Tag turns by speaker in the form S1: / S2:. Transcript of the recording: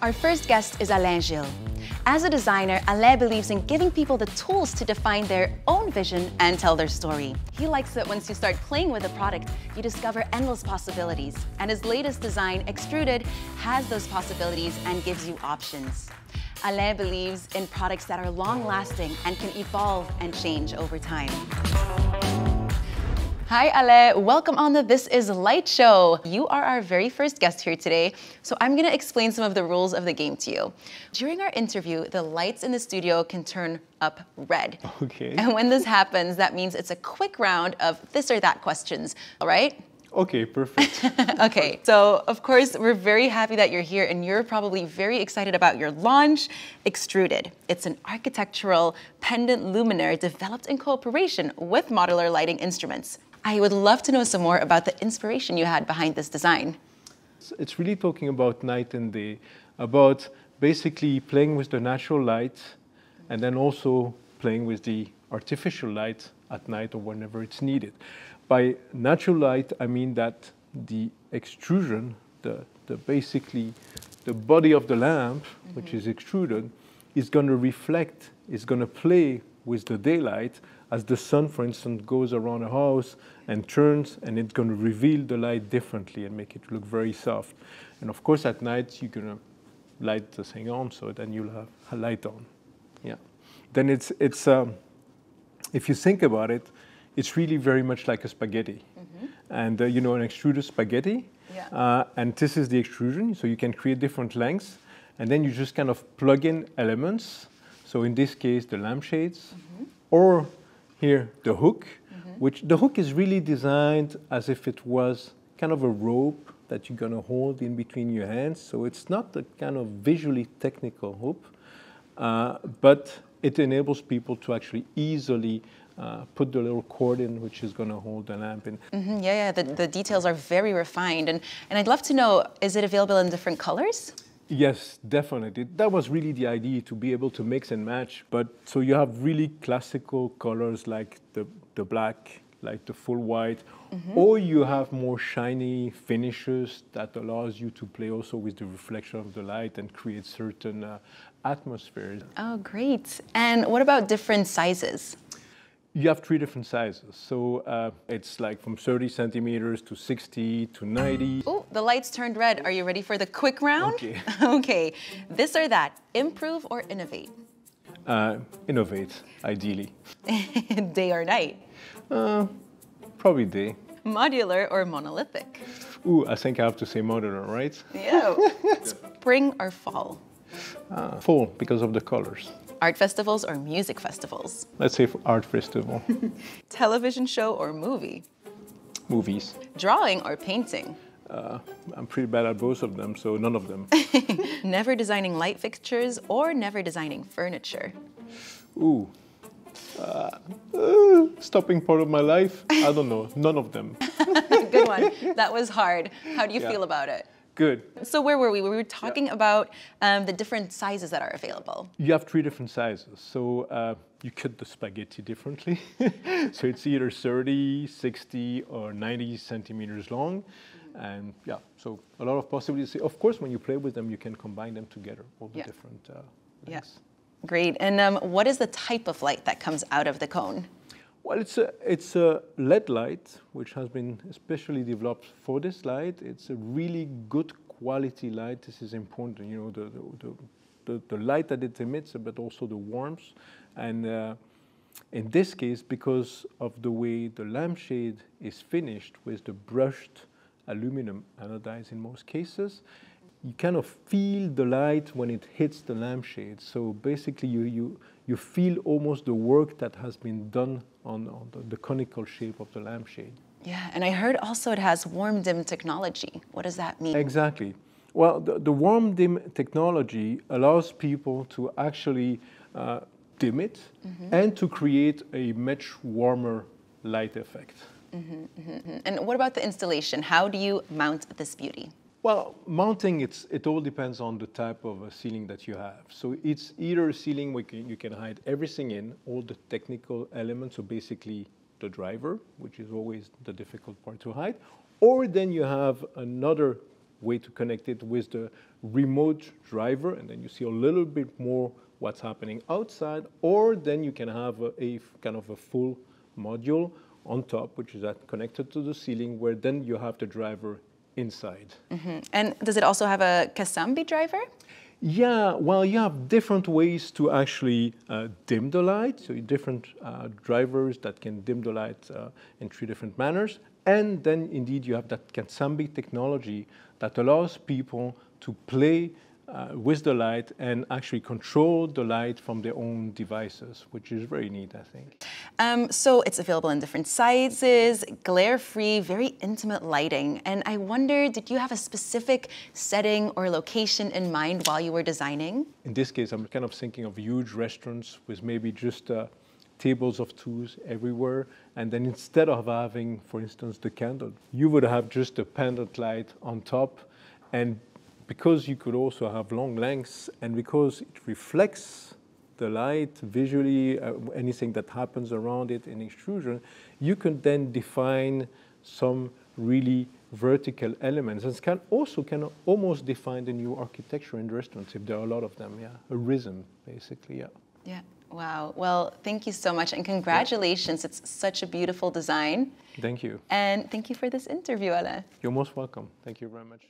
S1: Our first guest is Alain Gilles. As a designer, Alain believes in giving people the tools to define their own vision and tell their story. He likes that once you start playing with a product, you discover endless possibilities. And his latest design, Extruded, has those possibilities and gives you options. Alain believes in products that are long-lasting and can evolve and change over time. Hi Alain, welcome on the This Is Light show. You are our very first guest here today, so I'm going to explain some of the rules of the game to you. During our interview, the lights in the studio can turn up red.
S2: Okay.
S1: And when this happens, that means it's a quick round of this or that questions, all right?
S2: Okay, perfect.
S1: Okay, so of course, we're very happy that you're here and you're probably very excited about your launch, Extruded. It's an architectural pendant luminaire developed in cooperation with Modular Lighting Instruments. I would love to know some more about the inspiration you had behind this design.
S2: It's really talking about night and day, about basically playing with the natural light and then also playing with the artificial light at night or whenever it's needed. By natural light, I mean that the extrusion, basically the body of the lamp, which is extruded, is going to reflect, is going to play with the daylight as the sun, for instance, goes around a house and turns, and it's going to reveal the light differently and make it look very soft. And of course, at night, you're going to light the thing on, so then you'll have a light on. Yeah. Then it's if you think about it, it's really very much like a spaghetti. And you know, an extruded spaghetti, and this is the extrusion, so you can create different lengths, and then you just kind of plug in elements. So in this case, the lampshades, or here, the hook, which the hook is really designed as if it was kind of a rope that you're going to hold in between your hands. So it's not a kind of visually technical hook, but it enables people to actually easily put the little cord in, which is going to hold the lamp in.
S1: The details are very refined. And I'd love to know, is it available in different colors?
S2: Yes, definitely. That was really the idea, to be able to mix and match. But so you have really classical colors like the black, like the full white, or you have more shiny finishes that allows you to play also with the reflection of the light and create certain atmospheres.
S1: Oh, great. And what about different sizes?
S2: You have 3 different sizes. So it's like from 30 centimeters to 60 to 90.
S1: Oh, the lights turned red. Are you ready for the quick round?
S2: Okay.
S1: Okay. This or that, improve or innovate?
S2: Innovate, ideally.
S1: Day or night?
S2: Probably day.
S1: Modular or monolithic?
S2: Ooh, I think I have to say modular, right?
S1: Yeah. Spring or fall?
S2: Fall, because of the colors.
S1: Art festivals or music festivals?
S2: Let's say for art festival.
S1: Television show or movie?
S2: Movies.
S1: Drawing or painting?
S2: I'm pretty bad at both of them, so none of them.
S1: Never designing light fixtures or never designing furniture?
S2: Ooh. Stopping part of my life? I don't know. None of them.
S1: Good one. That was hard. How do you feel about it?
S2: Good.
S1: So where were we? We were talking about the different sizes that are available.
S2: You have 3 different sizes. So you cut the spaghetti differently. So it's either 30, 60, or 90 centimeters long. And yeah, so a lot of possibilities. Of course, when you play with them, you can combine them together, all the different lengths.
S1: Great. And what is the type of light that comes out of the cone?
S2: Well, it's a LED light, which has been especially developed for this light. It's a really good quality light. This is important, you know, the light that it emits, but also the warmth. And in this case, because of the way the lampshade is finished with the brushed aluminum anodized in most cases, you kind of feel the light when it hits the lampshade. So basically, you feel almost the work that has been done on the conical shape of the lampshade.
S1: Yeah, and I heard also it has warm dim technology. What does that mean?
S2: Exactly. Well, the warm dim technology allows people to actually dim it and to create a much warmer light effect.
S1: And what about the installation? How do you mount this beauty?
S2: Well, mounting, it all depends on the type of ceiling that you have. So it's either a ceiling where you can hide everything in, all the technical elements, so basically the driver, which is always the difficult part to hide, or then you have another way to connect it with the remote driver, and then you see a little bit more what's happening outside, or then you can have a kind of a full module on top, which is connected to the ceiling, where then you have the driver inside.
S1: And does it also have a Kasambi driver?
S2: Yeah, well, you have different ways to actually dim the light. So different drivers that can dim the light in 3 different manners. And then indeed you have that Kasambi technology that allows people to play with the light and actually control the light from their own devices, which is very neat, I think.
S1: So it's available in different sizes, glare-free, very intimate lighting. And I wonder, did you have a specific setting or location in mind while you were designing?
S2: In this case, I'm kind of thinking of huge restaurants with maybe just tables of 2s everywhere. And then instead of having, for instance, the candle, you would have just a pendant light on top. And because you could also have long lengths, and because it reflects the light visually, anything that happens around it in extrusion, you can then define some really vertical elements. And can almost define the new architecture in restaurants, if there are a lot of them, yeah. A rhythm, basically, yeah.
S1: Yeah, wow. Well, thank you so much, and congratulations. Yeah. It's such a beautiful design.
S2: Thank you.
S1: And thank you for this interview, Alain.
S2: You're most welcome. Thank you very much.